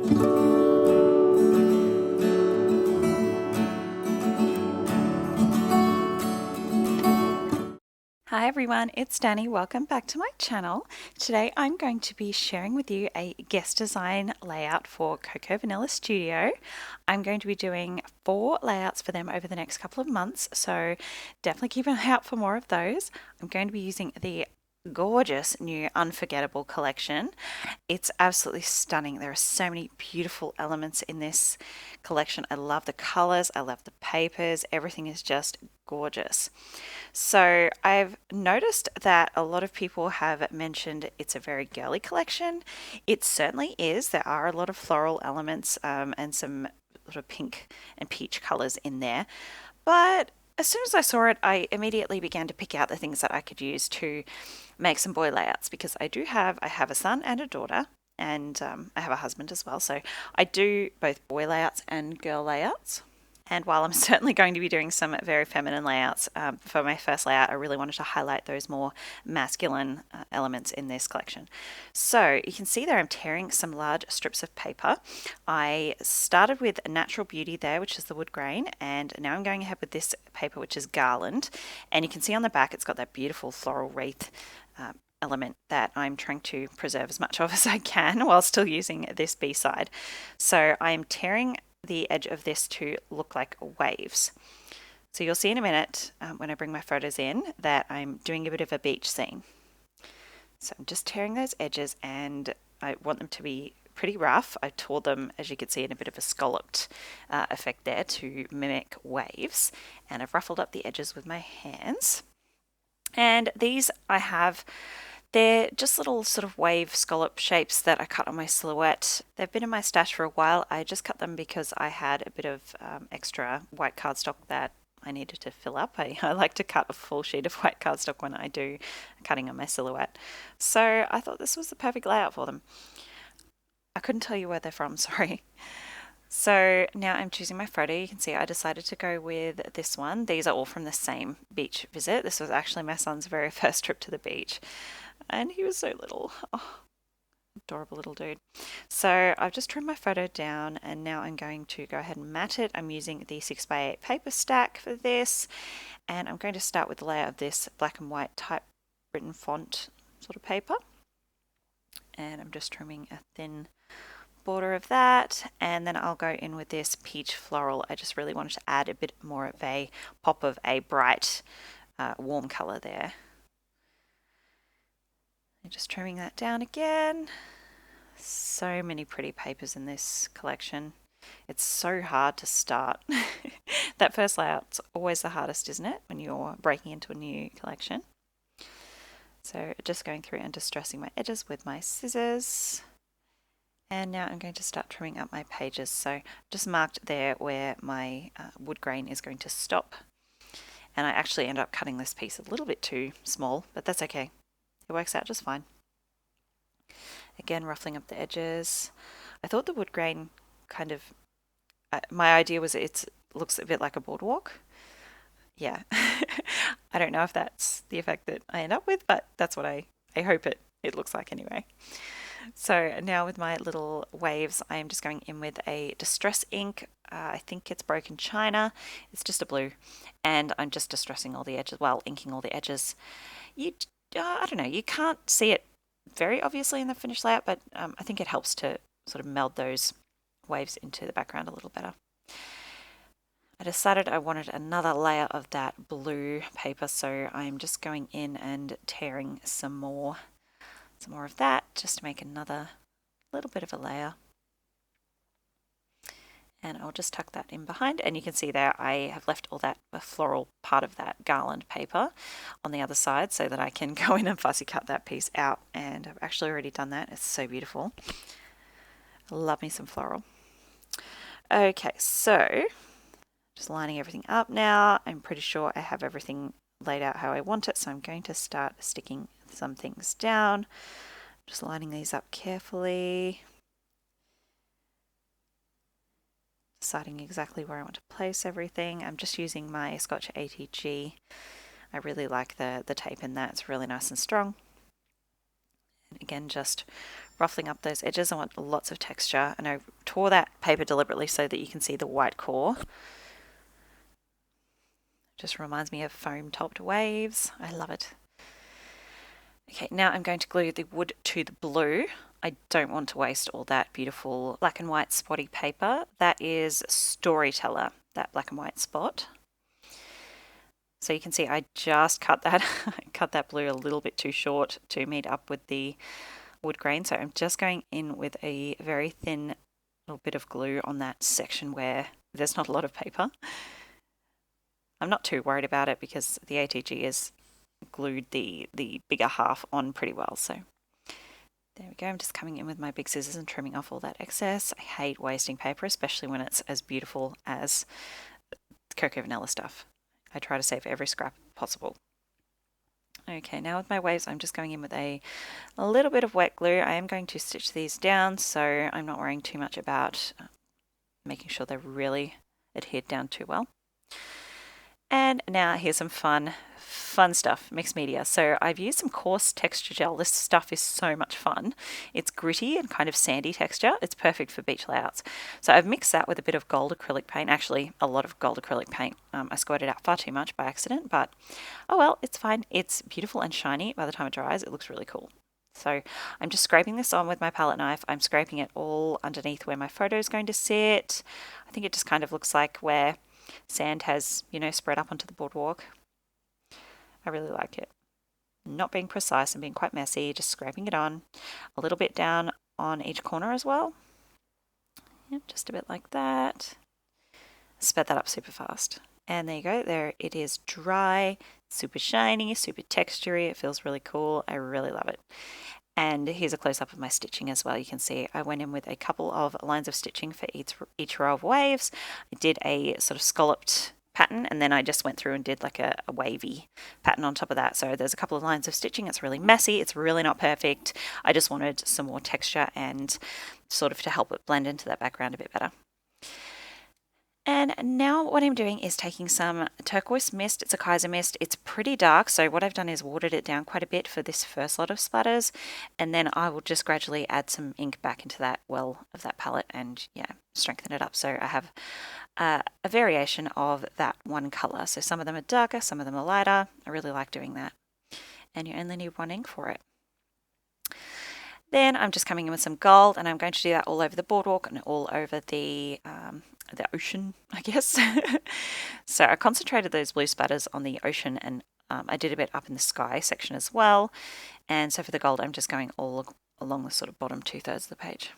Hi everyone, it's Danny. Welcome back to my channel. Today I'm going to be sharing with you a guest design layout for Cocoa Vanilla Studio. I'm going to be doing 4 layouts for them over the next couple of months, so definitely keep an eye out for more of those. I'm going to be using the gorgeous new Unforgettable collection. It's absolutely stunning. There are so many beautiful elements in this collection. I love the colors, I love the papers, everything is just gorgeous. So I've noticed that a lot of people have mentioned it's a very girly collection. It certainly is. There are a lot of floral elements and some sort of pink and peach colors in there. But as soon as I saw it, I immediately began to pick out the things that I could use to make some boy layouts because I have a son and a daughter, and I have a husband as well. So I do both boy layouts and girl layouts. And while I'm certainly going to be doing some very feminine layouts, for my first layout, I really wanted to highlight those more masculine elements in this collection. So you can see there I'm tearing some large strips of paper. I started with Natural Beauty there, which is the wood grain, and now I'm going ahead with this paper, which is Garland. And you can see on the back it's got that beautiful floral wreath element that I'm trying to preserve as much of as I can while still using this B-side. So I'm tearing the edge of this to look like waves. So you'll see in a minute when I bring my photos in that I'm doing a bit of a beach scene. So I'm just tearing those edges and I want them to be pretty rough. I tore them, as you can see, in a bit of a scalloped effect there to mimic waves, and I've ruffled up the edges with my hands. And these they're just little sort of wave scallop shapes that I cut on my silhouette. They've been in my stash for a while. I just cut them because I had a bit of extra white cardstock that I needed to fill up. I like to cut a full sheet of white cardstock when I do cutting on my silhouette. So I thought this was the perfect layout for them. I couldn't tell you where they're from, sorry. So now I'm choosing my photo. You can see I decided to go with this one. These are all from the same beach visit. This was actually my son's very first trip to the beach. And he was so little. Oh, adorable little dude. So I've just trimmed my photo down and now I'm going to go ahead and mat it. I'm using the 6x8 paper stack for this, and I'm going to start with the layer of this black and white typewritten font sort of paper. And I'm just trimming a thin border of that, and then I'll go in with this peach floral. I just really wanted to add a bit more of a pop of a bright warm color there. Just trimming that down again. So many pretty papers in this collection. It's so hard to start. That first layout's always the hardest, isn't it, when you're breaking into a new collection? So just going through and distressing my edges with my scissors. And now I'm going to start trimming up my pages. So just marked there where my wood grain is going to stop. And I actually end up cutting this piece a little bit too small, but that's okay. It works out just fine. Again, ruffling up the edges. I thought the wood grain kind of, my idea was it looks a bit like a boardwalk. Yeah. I don't know if that's the effect that I end up with, but that's what I hope it looks like anyway. So now with my little waves, I am just going in with a distress ink. I think it's Broken China. It's just a blue. And I'm just distressing all the edges, well, inking all the edges. I don't know, you can't see it very obviously in the finished layout, but I think it helps to sort of meld those waves into the background a little better. I decided I wanted another layer of that blue paper, so I'm just going in and tearing some more of that just to make another little bit of a layer. And I'll just tuck that in behind, and you can see there I have left all that floral part of that garland paper on the other side so that I can go in and fussy cut that piece out, and I've actually already done that. It's so beautiful. Love me some floral. Okay, so just lining everything up now. I'm pretty sure I have everything laid out how I want it, so I'm going to start sticking some things down. Just lining these up carefully. Deciding exactly where I want to place everything. I'm just using my Scotch ATG. I really like the tape in that. It's really nice and strong. And again, just ruffling up those edges. I want lots of texture, and I tore that paper deliberately so that you can see the white core. Just reminds me of foam-topped waves. I love it. Okay, now I'm going to glue the wood to the blue. I don't want to waste all that beautiful black and white spotty paper. That is Storyteller, that black and white spot. So you can see I just cut that, cut that blue a little bit too short to meet up with the wood grain. So I'm just going in with a very thin little bit of glue on that section where there's not a lot of paper. I'm not too worried about it because the ATG has glued the bigger half on pretty well. So there we go. I'm just coming in with my big scissors and trimming off all that excess. I hate wasting paper, especially when it's as beautiful as Cocoa Vanilla stuff. I try to save every scrap possible. Okay, now with my waves, I'm just going in with a little bit of wet glue. I am going to stitch these down, so I'm not worrying too much about making sure they're really adhered down too well. And now here's some fun stuff, mixed media. So I've used some coarse texture gel. This stuff is so much fun. It's gritty and kind of sandy texture. It's perfect for beach layouts. So I've mixed that with a bit of gold acrylic paint, actually a lot of gold acrylic paint. I squirted out far too much by accident, but oh well, it's fine. It's beautiful and shiny. By the time it dries, it looks really cool. So I'm just scraping this on with my palette knife. I'm scraping it all underneath where my photo is going to sit. I think it just kind of looks like where sand has, you know, spread up onto the boardwalk. I really like it. Not being precise and being quite messy, just scraping it on. A little bit down on each corner as well. Yep, just a bit like that. Sped that up super fast. And there you go, there it is dry, super shiny, super textury. It feels really cool. I really love it. And here's a close-up of my stitching as well. You can see I went in with a couple of lines of stitching for each row of waves. I did a sort of scalloped pattern, and then I just went through and did like a wavy pattern on top of that. So there's a couple of lines of stitching. It's really messy. It's really not perfect. I just wanted some more texture and sort of to help it blend into that background a bit better. And now what I'm doing is taking some turquoise mist. It's a Kaiser mist. It's pretty dark, so what I've done is watered it down quite a bit for this first lot of splatters, and then I will just gradually add some ink back into that well of that palette and yeah, strengthen it up. So I have a variation of that one color. So some of them are darker, some of them are lighter. I really like doing that. And you only need one ink for it. Then I'm just coming in with some gold, and I'm going to do that all over the boardwalk and all over the ocean, I guess. So I concentrated those blue splatters on the ocean, and I did a bit up in the sky section as well. And so for the gold, I'm just going all along the sort of bottom 2/3 of the page.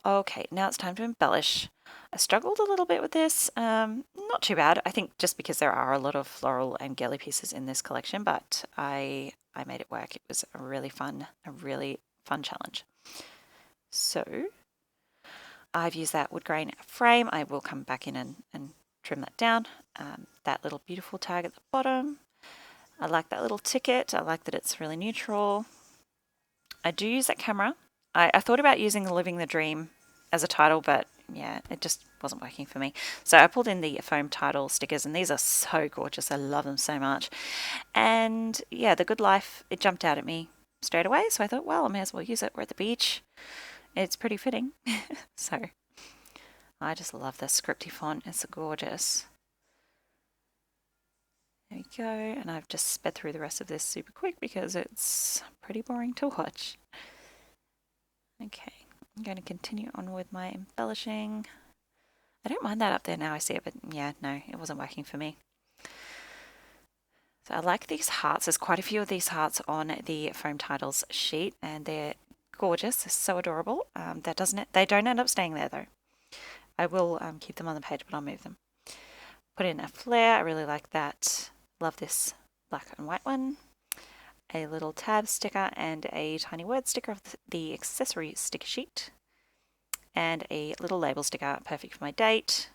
Okay, now it's time to embellish. I struggled a little bit with this, not too bad. I think just because there are a lot of floral and girly pieces in this collection, but I made it work. It was a really fun challenge. So I've used that wood grain frame. I will come back in and trim that down. That little beautiful tag at the bottom. I like that little ticket. I like that it's really neutral. I do use that camera. I thought about using Living the Dream as a title, but yeah, it just wasn't working for me. So I pulled in the foam title stickers, and these are so gorgeous. I love them so much. And yeah, the Good Life, it jumped out at me straight away. So I thought, well, I may as well use it. We're at the beach. It's pretty fitting. So I just love this scripty font. It's gorgeous. There we go. And I've just sped through the rest of this super quick because it's pretty boring to watch. Okay, I'm going to continue on with my embellishing. I don't mind that up there now I see it, but yeah, no, it wasn't working for me. So I like these hearts. There's quite a few of these hearts on the foam titles sheet, and they're gorgeous. They're so adorable. They don't end up staying there though. I will keep them on the page, but I'll move them. Put in a flare. I really like that. Love this black and white one. A little tab sticker and a tiny word sticker of the accessory sticker sheet. And a little label sticker, perfect for my date.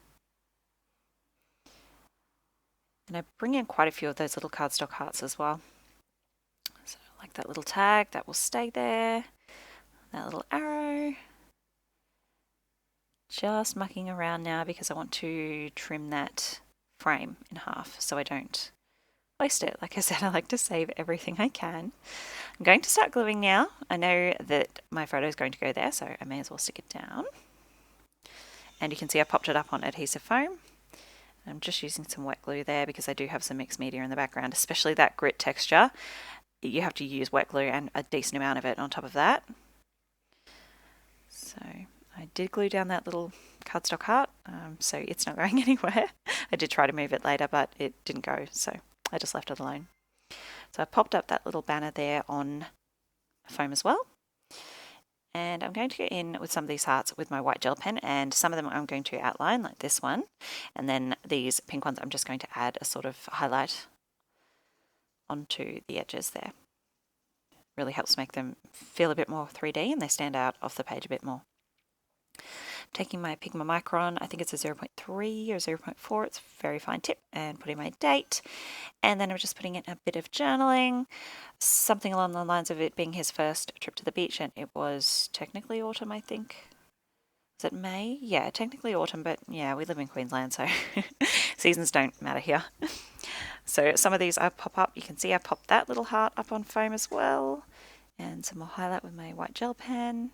And I bring in quite a few of those little cardstock hearts as well. So I like that little tag, that will stay there. That little arrow. Just mucking around now because I want to trim that frame in half so I don't waste it. Like I said, I like to save everything I can. I'm going to start gluing now. I know that my photo is going to go there, so I may as well stick it down. And you can see I popped it up on adhesive foam. I'm just using some wet glue there because I do have some mixed media in the background, especially that grit texture. You have to use wet glue and a decent amount of it on top of that. So I did glue down that little cardstock heart, so it's not going anywhere. I did try to move it later, but it didn't go, so I just left it alone. So I popped up that little banner there on foam as well. And I'm going to go in with some of these hearts with my white gel pen, and some of them I'm going to outline, like this one. And then these pink ones I'm just going to add a sort of highlight onto the edges there. Really helps make them feel a bit more 3D and they stand out off the page a bit more. Taking my Pigma Micron, I think it's a 0.3 or 0.4, it's a very fine tip, and putting my date. And then I'm just putting in a bit of journaling, something along the lines of it being his first trip to the beach, and it was technically autumn, I think. Is it May? Yeah, technically autumn, but yeah, we live in Queensland, so seasons don't matter here. So some of these I pop up. You can see I popped that little heart up on foam as well, and some more highlight with my white gel pen.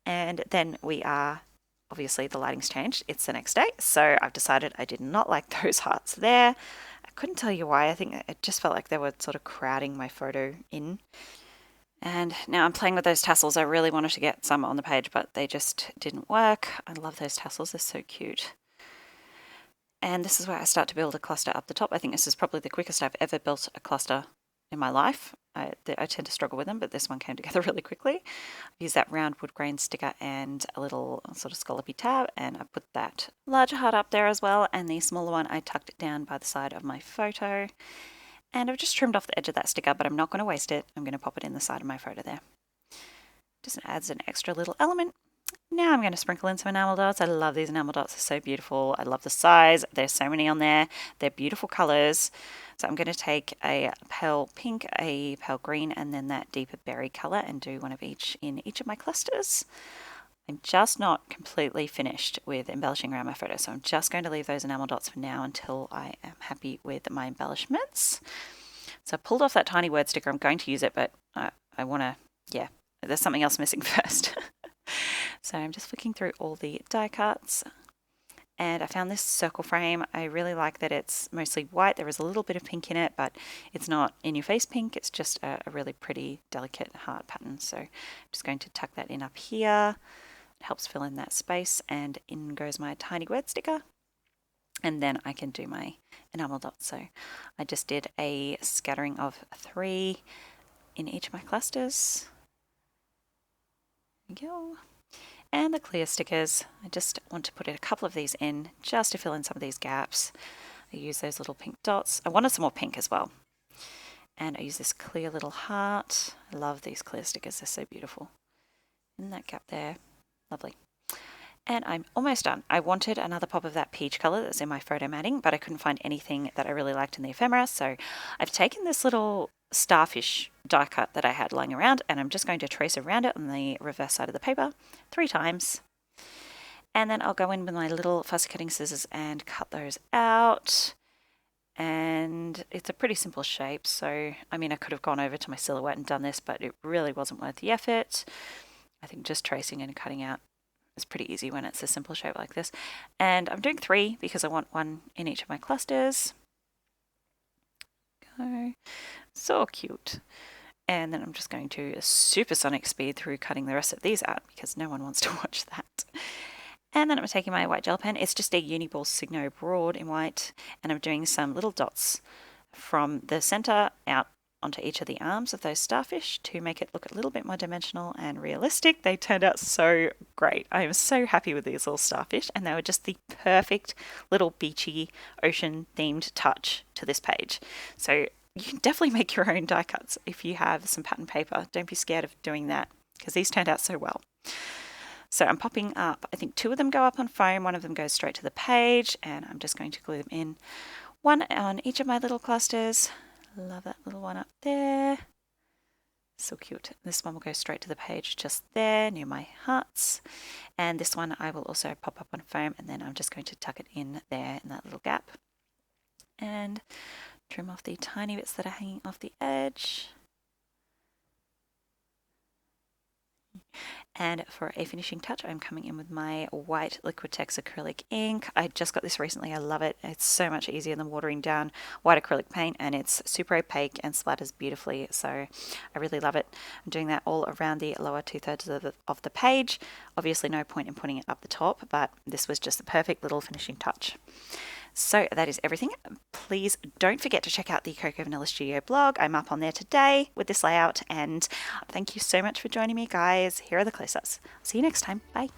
And then we are, obviously the lighting's changed, it's the next day, so I've decided I did not like those hearts there. I couldn't tell you why. I think it just felt like they were sort of crowding my photo in. And now I'm playing with those tassels. I really wanted to get some on the page, but they just didn't work. I love those tassels, they're so cute. And this is where I start to build a cluster up the top. I think this is probably the quickest I've ever built a cluster in my life. I tend to struggle with them, but this one came together really quickly. I've used that round wood grain sticker and a little sort of scallopy tab, and I put that larger heart up there as well, and the smaller one I tucked it down by the side of my photo. And I've just trimmed off the edge of that sticker, but I'm not going to waste it. I'm going to pop it in the side of my photo there. Just adds an extra little element. Now I'm going to sprinkle in some enamel dots. I love these enamel dots, they're so beautiful. I love the size, there's so many on there. They're beautiful colours. So I'm going to take a pale pink, a pale green, and then that deeper berry colour and do one of each in each of my clusters. I'm just not completely finished with embellishing around my photo, so I'm just going to leave those enamel dots for now until I am happy with my embellishments. So I pulled off that tiny word sticker. I'm going to use it, but I want to, yeah, there's something else missing first. So I'm just flicking through all the die cuts, and I found this circle frame. I really like that it's mostly white. There is a little bit of pink in it, but it's not in your face pink. It's just a really pretty, delicate heart pattern. So I'm just going to tuck that in up here. It helps fill in that space, and in goes my tiny word sticker. And then I can do my enamel dots. So I just did a scattering of 3 in each of my clusters. There we go. And the clear stickers, I just want to put a couple of these in just to fill in some of these gaps. I use those little pink dots. I wanted some more pink as well. And I use this clear little heart. I love these clear stickers, they're so beautiful. In that gap there, lovely. And I'm almost done. I wanted another pop of that peach colour that's in my photo matting, but I couldn't find anything that I really liked in the ephemera, so I've taken this little starfish die cut that I had lying around, and I'm just going to trace around it on the reverse side of the paper 3 times. And then I'll go in with my little fussy cutting scissors and cut those out. And it's a pretty simple shape, so I mean I could have gone over to my silhouette and done this, but it really wasn't worth the effort. I think just tracing and cutting out is pretty easy when it's a simple shape like this. And I'm doing 3 because I want 1 in each of my clusters. Go. So cute. And then I'm just going to supersonic speed through cutting the rest of these out because no one wants to watch that. And then I'm taking my white gel pen. It's just a Uniball Signo Broad in white, and I'm doing some little dots from the center out onto each of the arms of those starfish to make it look a little bit more dimensional and realistic. They turned out so great. I am so happy with these little starfish, and they were just the perfect little beachy ocean themed touch to this page. So you can definitely make your own die cuts if you have some pattern paper. Don't be scared of doing that because these turned out so well. So I'm popping up, I think 2 of them go up on foam, 1 of them goes straight to the page, and I'm just going to glue them in, 1 on each of my little clusters. Love that little one up there. So cute. This one will go straight to the page just there near my hearts. And this one I will also pop up on foam, and then I'm just going to tuck it in there in that little gap. And Trim off the tiny bits that are hanging off the edge. And for a finishing touch, I'm coming in with my white Liquitex acrylic ink. I just got this recently. I love it. It's so much easier than watering down white acrylic paint, and it's super opaque and splatters beautifully. So I really love it. I'm doing that all around the lower 2/3 of the page. Obviously no point in putting it up the top, but this was just the perfect little finishing touch. So that is everything. Please don't forget to check out the Cocoa Vanilla Studio blog. I'm up on there today with this layout, and thank you so much for joining me, guys. Here are the close-ups. See you next time. Bye.